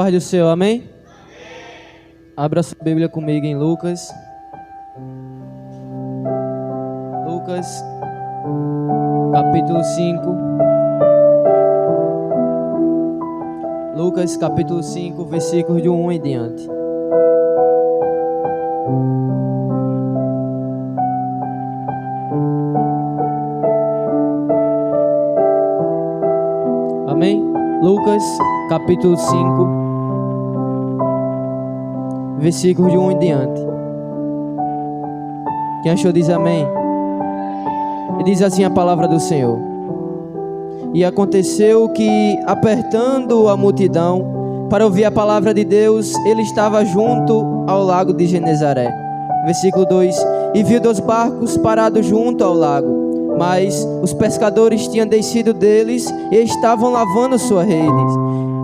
Paz do Senhor, amém? Abra sua Bíblia comigo em Lucas. Lucas, capítulo 5. Lucas, capítulo 5, versículos de 1 em diante. Amém? Lucas, capítulo 5, versículos de 1 em diante. Quem achou diz amém. E diz assim a palavra do Senhor: E aconteceu que, apertando a multidão para ouvir a palavra de Deus, ele estava junto ao lago de Genezaré. Versículo 2: E viu 2 barcos parados junto ao lago, mas os pescadores tinham descido deles e estavam lavando suas redes.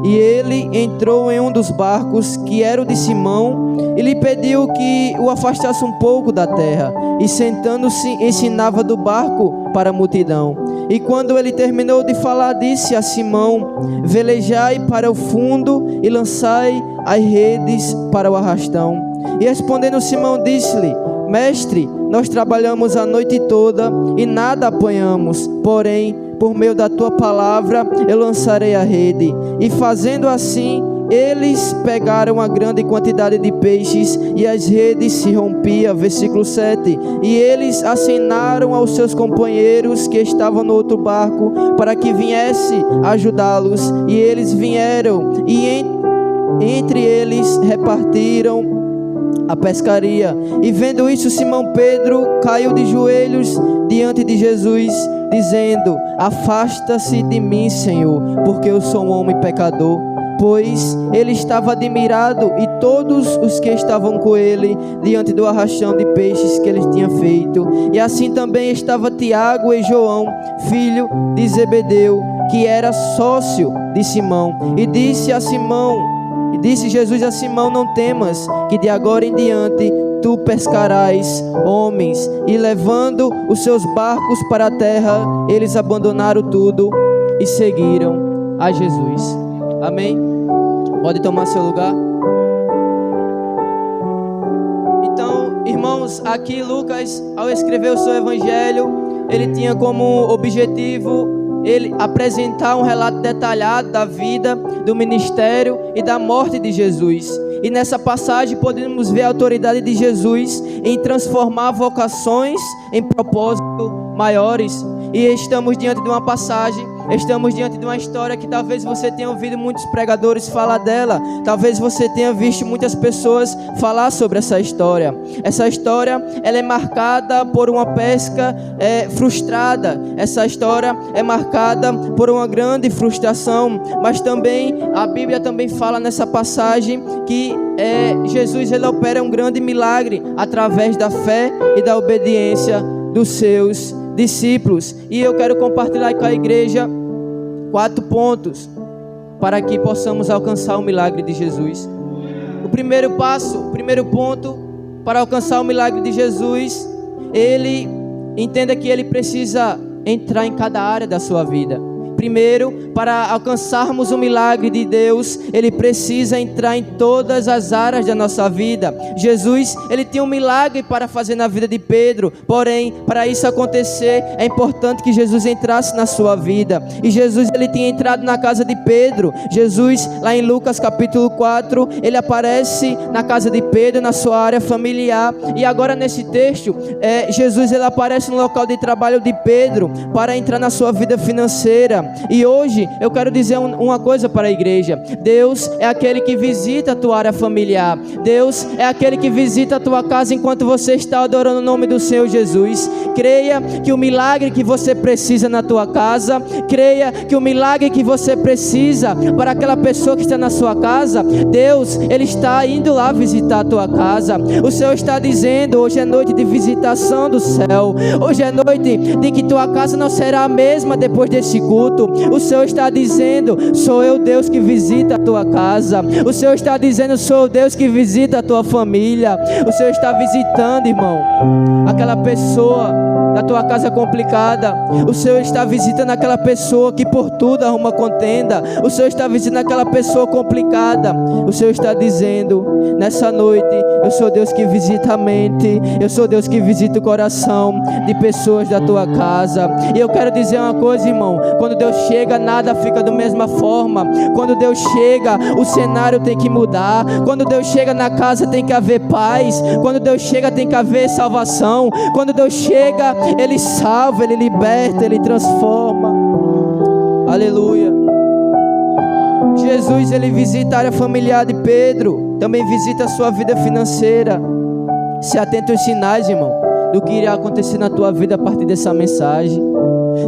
E ele entrou em um dos barcos, que era o de Simão, e lhe pediu que o afastasse um pouco da terra, e sentando-se ensinava do barco para a multidão. E quando ele terminou de falar, disse a Simão: Velejai para o fundo e lançai as redes para o arrastão. E respondendo Simão, disse-lhe: Mestre, nós trabalhamos a noite toda e nada apanhamos, porém, por meio da tua palavra, eu lançarei a rede. E fazendo assim, eles pegaram uma grande quantidade de peixes e as redes se rompiam. Versículo 7. E eles acenaram aos seus companheiros que estavam no outro barco para que viesse ajudá-los. E eles vieram e entre eles repartiram a pescaria. E vendo isso, Simão Pedro caiu de joelhos diante de Jesus, dizendo: Afasta-se de mim, Senhor, porque eu sou um homem pecador. Pois ele estava admirado, e todos os que estavam com ele, diante do arrastão de peixes que ele tinha feito. E assim também estava Tiago e João, filho de Zebedeu, que era sócio de Simão. E disse Jesus a Simão: Não temas, que de agora em diante tu pescarás homens. E levando os seus barcos para a terra, eles abandonaram tudo e seguiram a Jesus. Amém? Pode tomar seu lugar. Então, irmãos, aqui Lucas, ao escrever o seu evangelho, ele tinha como objetivo ele apresentar um relato detalhado da vida, do ministério e da morte de Jesus. E nessa passagem podemos ver a autoridade de Jesus em transformar vocações em propósitos maiores. E estamos diante de uma passagem, estamos diante de uma história que talvez você tenha ouvido muitos pregadores falar dela. Talvez você tenha visto muitas pessoas falar sobre essa história. Essa história, ela é marcada por uma pesca frustrada. Essa história é marcada por uma grande frustração. Mas também, a Bíblia também fala nessa passagem que Jesus, ele opera um grande milagre através da fé e da obediência dos seus discípulos. E eu quero compartilhar com a igreja 4 pontos para que possamos alcançar o milagre de Jesus. O primeiro ponto para alcançar o milagre de Jesus, ele entenda que ele precisa entrar em cada área da sua vida. Primeiro, para alcançarmos o milagre de Deus, ele precisa entrar em todas as áreas da nossa vida. Jesus, ele tinha um milagre para fazer na vida de Pedro, porém, para isso acontecer, é importante que Jesus entrasse na sua vida. E Jesus, ele tinha entrado na casa de Pedro. Jesus, lá em Lucas capítulo 4, ele aparece na casa de Pedro, na sua área familiar. E agora nesse texto, Jesus, ele aparece no local de trabalho de Pedro, para entrar na sua vida financeira. E hoje eu quero dizer uma coisa para a igreja: Deus é aquele que visita a tua área familiar. Deus é aquele que visita a tua casa enquanto você está adorando o nome do Senhor Jesus. Creia que o milagre que você precisa na tua casa, creia que o milagre que você precisa para aquela pessoa que está na sua casa, Deus, ele está indo lá visitar a tua casa. O Senhor está dizendo: hoje é noite de visitação do céu. Hoje é noite de que tua casa não será a mesma depois desse culto. culto, o Senhor está dizendo: sou eu Deus que visita a tua casa. O Senhor está dizendo: sou Deus que visita a tua família. O Senhor está visitando, irmão, aquela pessoa da tua casa complicada. O Senhor está visitando aquela pessoa que por tudo arruma contenda. O Senhor está visitando aquela pessoa complicada. O Senhor está dizendo nessa noite: eu sou Deus que visita a mente, eu sou Deus que visita o coração de pessoas da tua casa. E eu quero dizer uma coisa, irmão: quando Deus chega, nada fica da mesma forma. Quando Deus chega, o cenário tem que mudar. Quando Deus chega na casa, tem que haver paz. Quando Deus chega, tem que haver salvação. Quando Deus chega, Ele salva, Ele liberta, Ele transforma. Aleluia. Jesus, Ele visita a área familiar de Pedro, também visita a sua vida financeira. Se atenta aos sinais, irmão, do que irá acontecer na tua vida a partir dessa mensagem.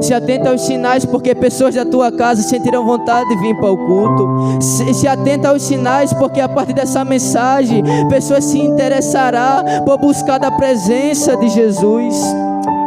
Se atenta aos sinais, porque pessoas da tua casa sentirão vontade de vir para o culto. Se atenta aos sinais, porque a partir dessa mensagem pessoas se interessarão por buscar da presença de Jesus.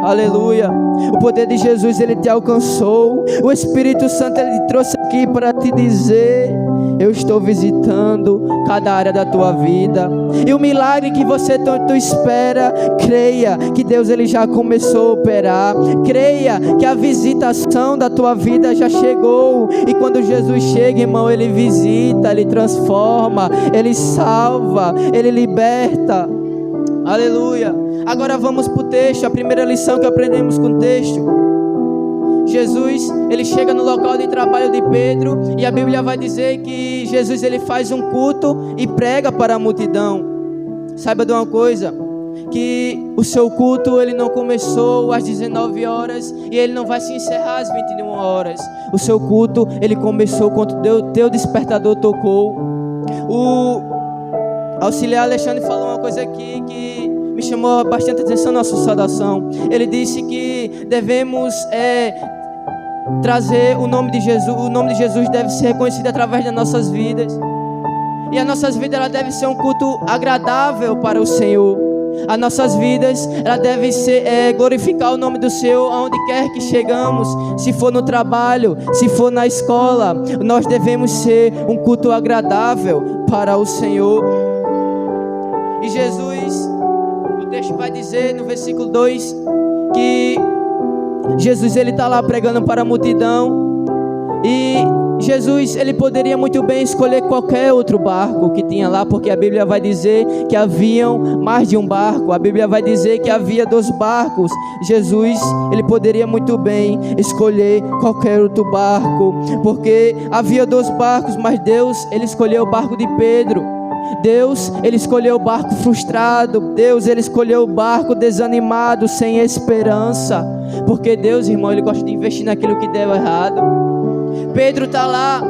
Aleluia. O poder de Jesus, Ele te alcançou. O Espírito Santo, Ele te trouxe aqui para te dizer: eu estou visitando cada área da tua vida. E o milagre que você tanto espera, creia que Deus, Ele já começou a operar. Creia que a visitação da tua vida já chegou. E quando Jesus chega, irmão, Ele visita, Ele transforma, Ele salva, Ele liberta. Aleluia. Agora vamos para o texto, a primeira lição que aprendemos com o texto. Jesus, Ele chega no local de trabalho de Pedro, e a Bíblia vai dizer que Jesus, Ele faz um culto e prega para a multidão. Saiba de uma coisa, que o seu culto, ele não começou às 19 horas e ele não vai se encerrar às 21 horas. O seu culto, ele começou quando teu despertador tocou. O auxiliar Alexandre falou uma coisa aqui que me chamou bastante atenção na sua saudação. Ele disse que devemos trazer o nome de Jesus. O nome de Jesus deve ser reconhecido através das nossas vidas. E as nossas vidas, ela deve ser um culto agradável para o Senhor. As nossas vidas, ela deve ser glorificar o nome do Senhor aonde quer que chegamos. Se for no trabalho, se for na escola, nós devemos ser um culto agradável para o Senhor. E Jesus, o texto vai dizer no versículo 2 que Jesus, ele está lá pregando para a multidão. E Jesus, ele poderia muito bem escolher qualquer outro barco que tinha lá, porque a Bíblia vai dizer que haviam mais de um barco. A Bíblia vai dizer que havia 2 barcos. Jesus, ele poderia muito bem escolher qualquer outro barco, porque havia 2 barcos, mas Deus, ele escolheu o barco de Pedro. Deus, ele escolheu o barco frustrado. Deus, ele escolheu o barco desanimado, sem esperança, porque Deus, irmão, ele gosta de investir naquilo que deu errado. Pedro está lá,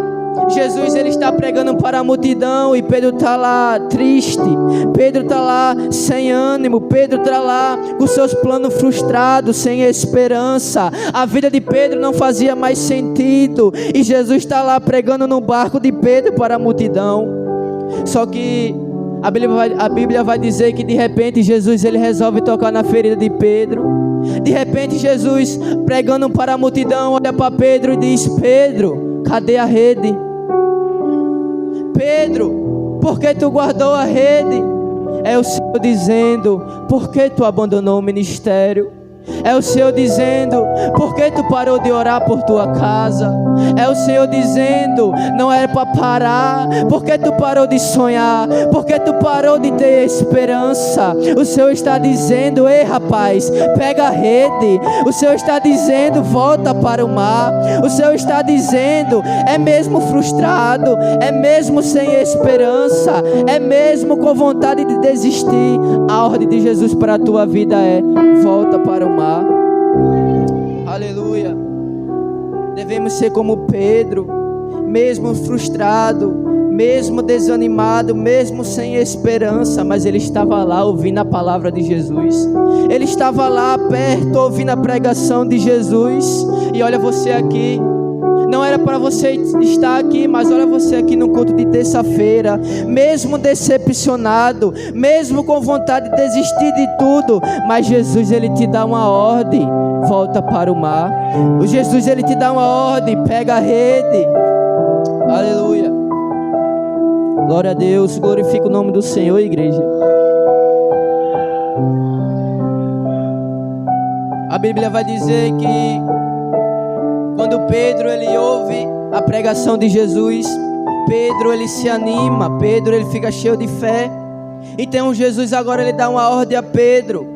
Jesus, ele está pregando para a multidão, e Pedro está lá triste, Pedro está lá sem ânimo, Pedro está lá com seus planos frustrados, sem esperança. A vida de Pedro não fazia mais sentido, e Jesus está lá pregando no barco de Pedro para a multidão. Só que a Bíblia vai dizer que de repente Jesus, ele resolve tocar na ferida de Pedro. De repente Jesus, pregando para a multidão, olha para Pedro e diz: Pedro, cadê a rede? Pedro, por que tu guardou a rede? É o Senhor dizendo: por que tu abandonou o ministério? É o Senhor dizendo: por que tu parou de orar por tua casa? É o Senhor dizendo: não era para parar. Por que tu parou de sonhar? Por que tu parou de ter esperança? O Senhor está dizendo: ei rapaz, pega a rede. O Senhor está dizendo: volta para o mar. O Senhor está dizendo: é mesmo frustrado, é mesmo sem esperança, é mesmo com vontade de desistir, a ordem de Jesus para a tua vida é: volta para o mar. Aleluia. Devemos ser como Pedro, mesmo frustrado, mesmo desanimado, mesmo sem esperança, mas ele estava lá ouvindo a palavra de Jesus. Ele estava lá perto ouvindo a pregação de Jesus. E olha você aqui, não era para você estar aqui, mas olha você aqui no culto de terça-feira, mesmo decepcionado, mesmo com vontade de desistir de tudo, mas Jesus, ele te dá uma ordem: volta para o mar. O Jesus, ele te dá uma ordem, pega a rede. Aleluia. Glória a Deus, glorifica o nome do Senhor, igreja. A Bíblia vai dizer que quando Pedro ele ouve a pregação de Jesus, Pedro ele se anima, Pedro ele fica cheio de fé. Então Jesus agora ele dá uma ordem a Pedro,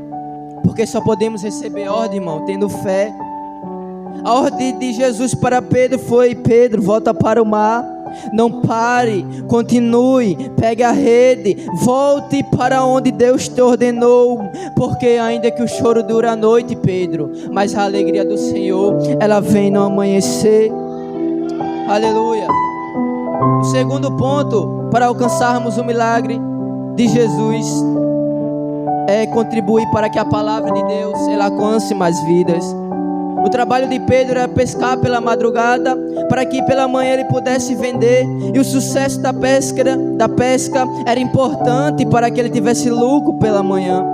porque só podemos receber ordem, irmão, tendo fé. A ordem de Jesus para Pedro foi: Pedro, volta para o mar, não pare, continue, pegue a rede, volte para onde Deus te ordenou, porque ainda que o choro dure a noite, Pedro, mas a alegria do Senhor, ela vem no amanhecer. Aleluia. O segundo ponto para alcançarmos o milagre de Jesus é contribuir para que a palavra de Deus ela alcance mais vidas. O trabalho de Pedro era pescar pela madrugada, para que pela manhã ele pudesse vender, e o sucesso da pesca era importante para que ele tivesse lucro pela manhã.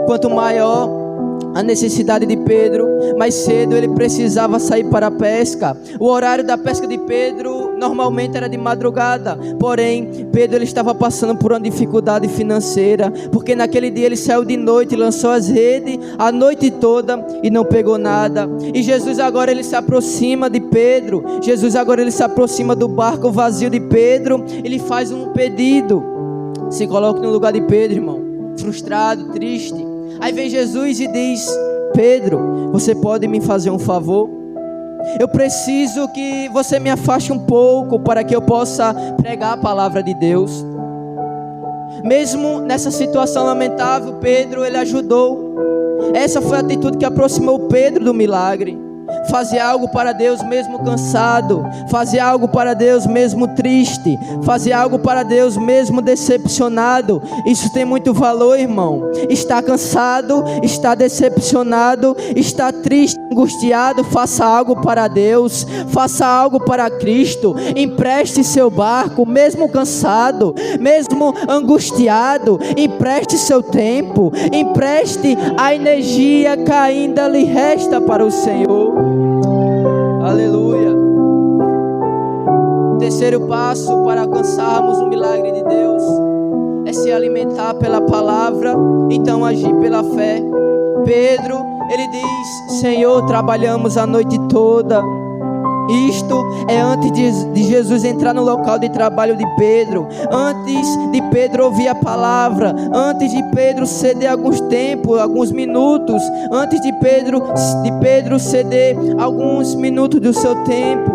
Quanto maior a necessidade de Pedro, mais cedo ele precisava sair para a pesca. O horário da pesca de Pedro normalmente era de madrugada, porém Pedro ele estava passando por uma dificuldade financeira, porque naquele dia ele saiu de noite, lançou as redes a noite toda e não pegou nada. E Jesus agora ele se aproxima de Pedro, Jesus agora ele se aproxima do barco vazio de Pedro, ele faz um pedido. Se coloque no lugar de Pedro, irmão, frustrado, triste. Aí vem Jesus e diz: Pedro, você pode me fazer um favor? Eu preciso que você me afaste um pouco para que eu possa pregar a palavra de Deus. Mesmo nessa situação lamentável, Pedro ele ajudou. Essa foi a atitude que aproximou Pedro do milagre. Fazer algo para Deus mesmo cansado, fazer algo para Deus mesmo triste, fazer algo para Deus mesmo decepcionado. Isso tem muito valor, irmão. Está cansado, está decepcionado, está triste, angustiado, faça algo para Deus, faça algo para Cristo. Empreste seu barco, mesmo cansado, mesmo angustiado, empreste seu tempo, empreste a energia que ainda lhe resta para o Senhor. Aleluia. O terceiro passo para alcançarmos o milagre de Deus é se alimentar pela palavra, então agir pela fé. Pedro, ele diz: Senhor, trabalhamos a noite toda. Isto é antes de Jesus entrar no local de trabalho de Pedro, antes de Pedro ouvir a palavra, antes de Pedro ceder alguns tempos, alguns minutos, antes de Pedro ceder alguns minutos do seu tempo.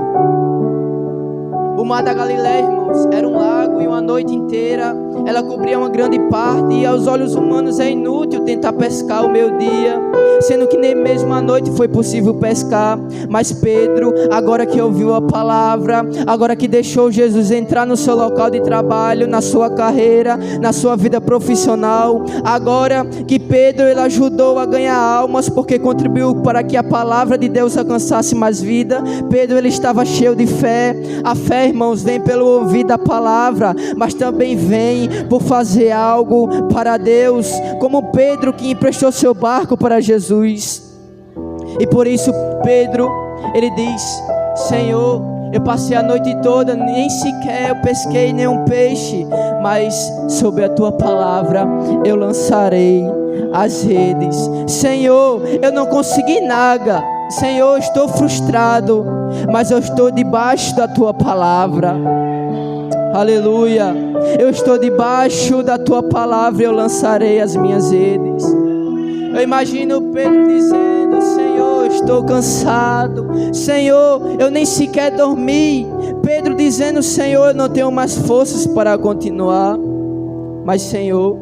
O mar da Galileia, irmãos, era um lago e uma noite inteira ela cobria uma grande parte, e aos olhos humanos é inútil tentar pescar ao meio-dia, sendo que nem mesmo à noite foi possível pescar. Mas Pedro, agora que ouviu a palavra, agora que deixou Jesus entrar no seu local de trabalho, na sua carreira, na sua vida profissional, agora que Pedro ele ajudou a ganhar almas, porque contribuiu para que a palavra de Deus alcançasse mais vida, Pedro ele estava cheio de fé. A fé, irmãos, vem pelo ouvir da palavra, mas também vem por fazer algo para Deus, como Pedro que emprestou seu barco para Jesus. E por isso Pedro, ele diz: Senhor, eu passei a noite toda, nem sequer eu pesquei nenhum peixe, mas sob a tua palavra eu lançarei as redes. Senhor, eu não consegui nada, Senhor, eu estou frustrado, mas eu estou debaixo da tua palavra. Aleluia. Eu estou debaixo da tua palavra e eu lançarei as minhas redes. Eu imagino Pedro dizendo: Senhor, estou cansado, Senhor, eu nem sequer dormi. Pedro dizendo: Senhor, eu não tenho mais forças para continuar. Mas Senhor,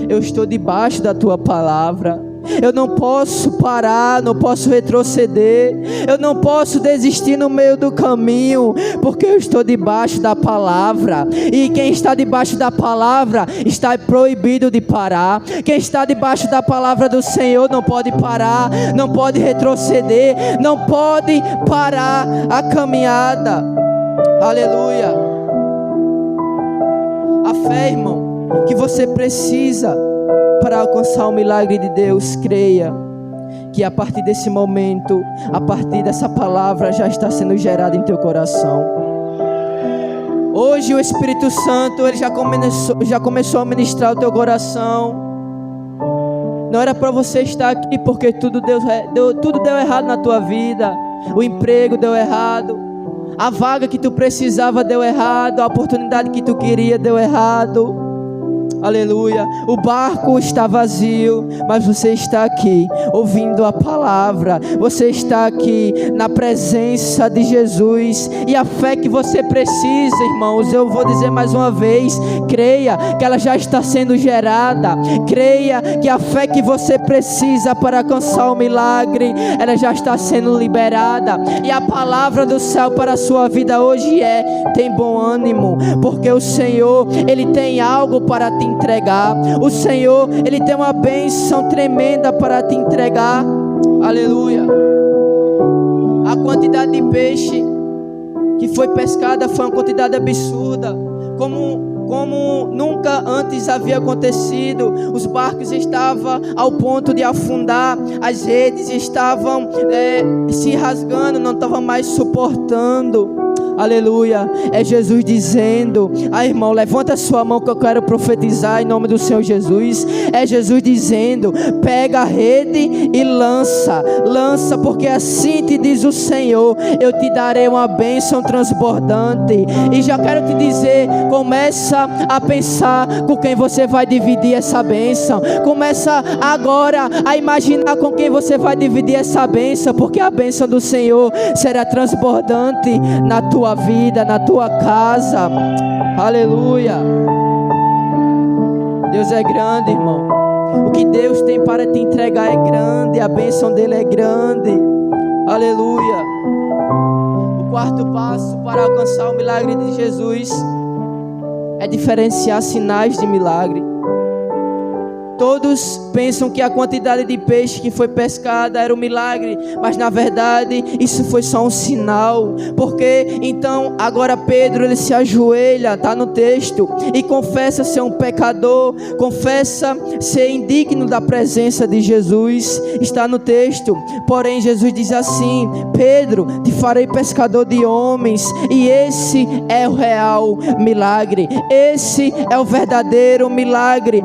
eu estou debaixo da tua palavra. Eu não posso parar, não posso retroceder, eu não posso desistir no meio do caminho, porque eu estou debaixo da palavra. E quem está debaixo da palavra está proibido de parar. Quem está debaixo da palavra do Senhor não pode parar, não pode retroceder, não pode parar a caminhada. Aleluia. A fé, irmão, que você precisa para alcançar o milagre de Deus, creia que a partir desse momento, a partir dessa palavra já está sendo gerada em teu coração. Hoje o Espírito Santo ele já começou a ministrar o teu coração. Não era para você estar aqui porque tudo deu errado na tua vida. O emprego deu errado, a vaga que tu precisava deu errado, a oportunidade que tu queria deu errado. Aleluia, o barco está vazio, mas você está aqui ouvindo a palavra, você está aqui na presença de Jesus, e a fé que você precisa, irmãos, eu vou dizer mais uma vez, creia que ela já está sendo gerada, creia que a fé que você precisa para alcançar o milagre, ela já está sendo liberada, e a palavra do céu para a sua vida hoje tem bom ânimo, porque o Senhor, Ele tem algo para te entregar. O Senhor, Ele tem uma bênção tremenda para te entregar. Aleluia. A quantidade de peixe que foi pescada foi uma quantidade absurda, como nunca antes havia acontecido. Os barcos estavam ao ponto de afundar, as redes estavam se rasgando, não estavam mais suportando. Aleluia, é Jesus dizendo, irmão, levanta a sua mão que eu quero profetizar em nome do Senhor Jesus. É Jesus dizendo, pega a rede e lança, porque assim te diz o Senhor, eu te darei uma bênção transbordante. E já quero te dizer, começa a pensar com quem você vai dividir essa bênção, começa agora a imaginar com quem você vai dividir essa bênção, porque a bênção do Senhor será transbordante na tua vida, na tua casa. Aleluia. Deus é grande, irmão. O que Deus tem para te entregar é grande, a bênção dele é grande. Aleluia. O quarto passo para alcançar o milagre de Jesus é diferenciar sinais de milagre. Todos pensam que a quantidade de peixe que foi pescada era um milagre, mas na verdade isso foi só um sinal, porque então agora Pedro ele se ajoelha, está no texto, e confessa ser um pecador, confessa ser indigno da presença de Jesus, está no texto. Porém Jesus diz assim: Pedro, te farei pescador de homens. E esse é o real milagre, esse é o verdadeiro milagre,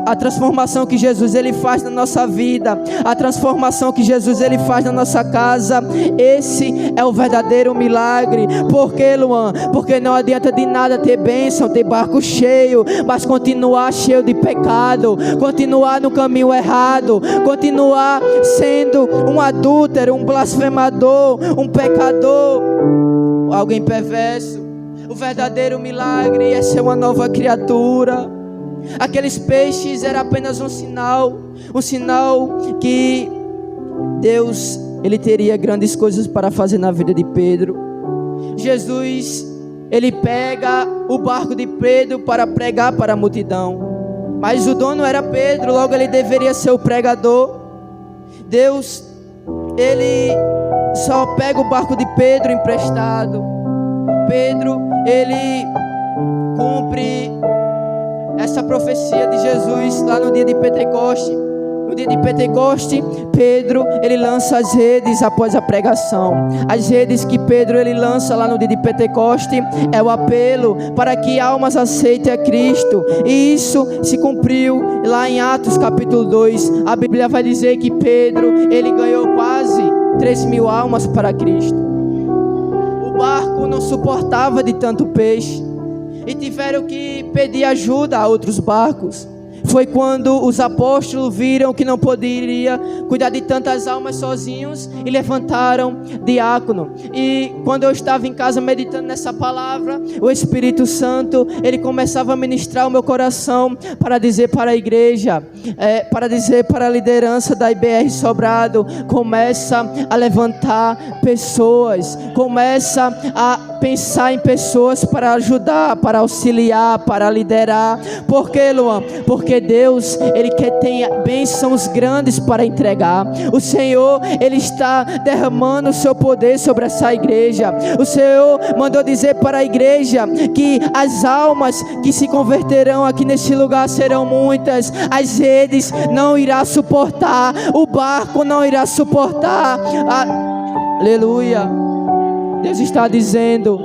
a transformação que Jesus ele faz na nossa vida, a transformação que Jesus ele faz na nossa casa. Esse é o verdadeiro milagre. Por que, Luan? Porque não adianta de nada ter bênção, ter barco cheio, mas continuar cheio de pecado, continuar no caminho errado, continuar sendo um adúltero, um blasfemador, um pecador, alguém perverso. O verdadeiro milagre é ser uma nova criatura. Aqueles peixes era apenas um sinal que Deus ele teria grandes coisas para fazer na vida de Pedro. Jesus ele pega o barco de Pedro para pregar para a multidão, mas o dono era Pedro, logo ele deveria ser o pregador. Deus ele só pega o barco de Pedro emprestado. Pedro ele cumpre essa profecia de Jesus lá no dia de Pentecoste. No dia de Pentecoste, Pedro ele lança as redes após a pregação. As redes que Pedro ele lança lá no dia de Pentecoste é o apelo para que almas aceitem a Cristo. E isso se cumpriu lá em Atos capítulo 2. A Bíblia vai dizer que Pedro ele ganhou quase 3.000 almas para Cristo. O barco não suportava de tanto peixe e tiveram que pedir ajuda a outros barcos. Foi quando os apóstolos viram que não poderia cuidar de tantas almas sozinhos e levantaram diácono. E quando eu estava em casa meditando nessa palavra, o Espírito Santo ele começava a ministrar o meu coração para dizer para a igreja, para dizer para a liderança da IBR Sobrado: começa a levantar pessoas, começa a pensar em pessoas para ajudar, para auxiliar, para liderar. Por quê, Luan? Porque Deus, Ele tem bênçãos grandes para entregar. O Senhor, Ele está derramando o seu poder sobre essa igreja. O Senhor mandou dizer para a igreja que as almas que se converterão aqui neste lugar serão muitas. As redes não irá suportar, o barco não irá suportar. Aleluia. Deus está dizendo: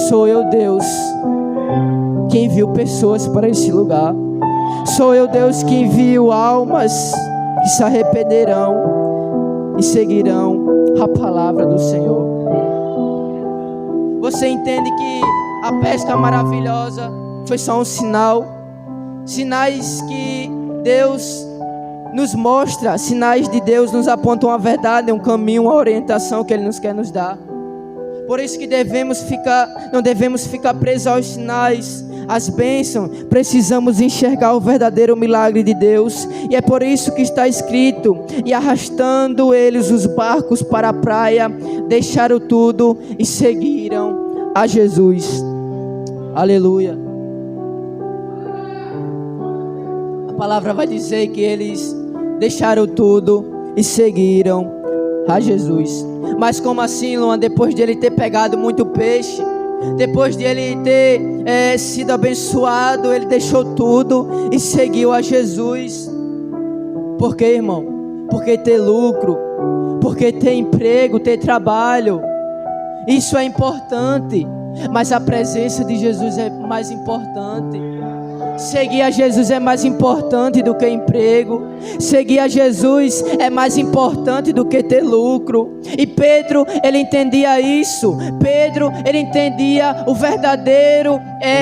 sou eu, Deus, que envio pessoas para esse lugar. Sou eu, Deus, que envio almas que se arrependerão e seguirão a palavra do Senhor. Você entende que a pesca maravilhosa foi só um sinal? Sinais que Deus nos mostra, sinais de Deus nos apontam a verdade, um caminho, uma orientação que Ele nos quer nos dar. Por isso que não devemos ficar presos aos sinais, às bênçãos. Precisamos enxergar o verdadeiro milagre de Deus. E é por isso que está escrito: e arrastando eles os barcos para a praia, deixaram tudo e seguiram a Jesus. Aleluia. A palavra vai dizer que eles deixaram tudo e seguiram a Jesus. Mas como assim, Luan? Depois de ele ter pegado muito peixe, depois de ele ter sido abençoado, ele deixou tudo e seguiu a Jesus. Por quê, irmão? Porque ter lucro, porque ter emprego, ter trabalho, isso é importante, mas a presença de Jesus é mais importante. Seguir a Jesus é mais importante do que emprego. Seguir a Jesus é mais importante do que ter lucro. E Pedro, ele entendia isso. Pedro, ele entendia o verdadeiro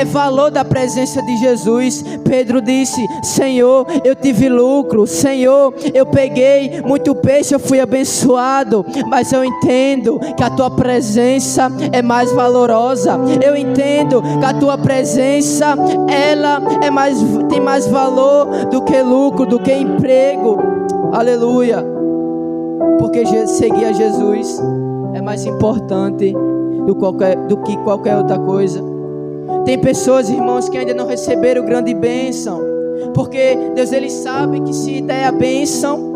valor da presença de Jesus. Pedro disse: Senhor, eu tive lucro. Senhor, eu peguei muito peixe, eu fui abençoado, mas eu entendo que a tua presença é mais valorosa. Eu entendo que a tua presença, ela tem mais valor do que lucro, do que emprego. Aleluia. Porque seguir a Jesus é mais importante do que qualquer outra coisa. Tem pessoas, irmãos, que ainda não receberam grande bênção, porque Deus, Ele sabe que se der a bênção,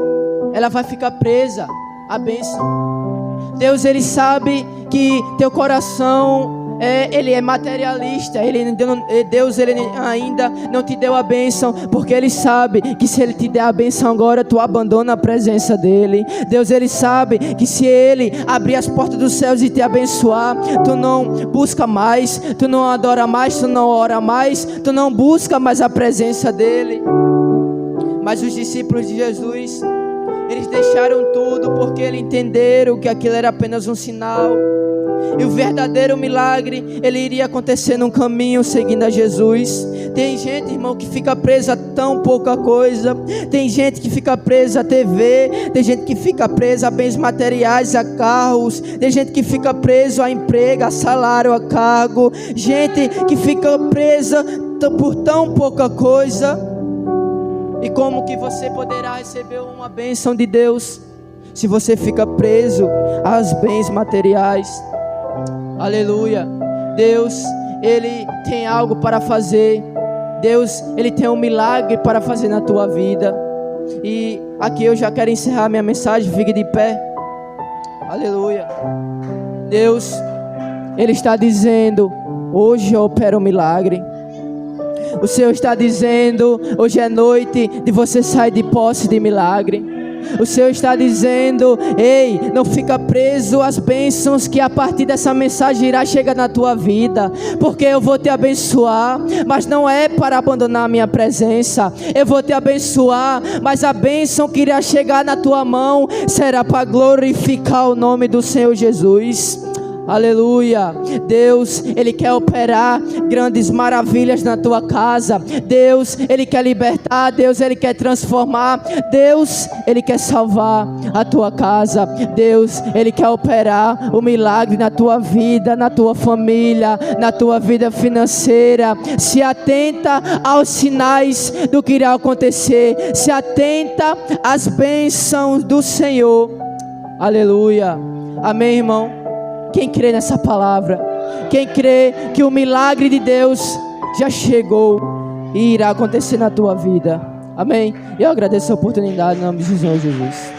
ela vai ficar presa à bênção. Deus, Ele sabe que teu coração ele é materialista. Deus, Ele ainda não te deu a bênção, porque Ele sabe que se Ele te der a bênção agora, tu abandona a presença dEle. Deus, Ele sabe que se Ele abrir as portas dos céus e te abençoar, tu não busca mais, tu não adora mais, tu não ora mais, tu não busca mais a presença dEle. Mas os discípulos de Jesus, eles deixaram tudo porque eles entenderam que aquilo era apenas um sinal. E o verdadeiro milagre, ele iria acontecer num caminho seguindo a Jesus. Tem gente, irmão, que fica presa a tão pouca coisa. Tem gente que fica presa a TV. Tem gente que fica presa a bens materiais, a carros. Tem gente que fica preso a emprego, a salário, a cargo. Gente que fica presa por tão pouca coisa. E como que você poderá receber uma bênção de Deus se você fica preso aos bens materiais? Aleluia. Deus, Ele tem algo para fazer. Deus, Ele tem um milagre para fazer na tua vida. E aqui eu já quero encerrar minha mensagem. Fique de pé. Aleluia. Deus, Ele está dizendo: hoje eu opero um milagre. O Senhor está dizendo: hoje é noite de você sair de posse de milagre. O Senhor está dizendo: ei, não fica preso às bênçãos que a partir dessa mensagem irá chegar na tua vida, porque eu vou te abençoar, mas não é para abandonar a minha presença. Eu vou te abençoar, mas a bênção que irá chegar na tua mão será para glorificar o nome do Senhor Jesus. Aleluia. Deus, Ele quer operar grandes maravilhas na tua casa. Deus, Ele quer libertar. Deus, Ele quer transformar. Deus, Ele quer salvar a tua casa. Deus, Ele quer operar o milagre na tua vida, na tua família, na tua vida financeira. Se atenta aos sinais do que irá acontecer. Se atenta às bênçãos do Senhor. Aleluia. Amém, irmão? Quem crê nessa palavra? Quem crê que o milagre de Deus já chegou e irá acontecer na tua vida. Amém? Eu agradeço a oportunidade em nome de Jesus.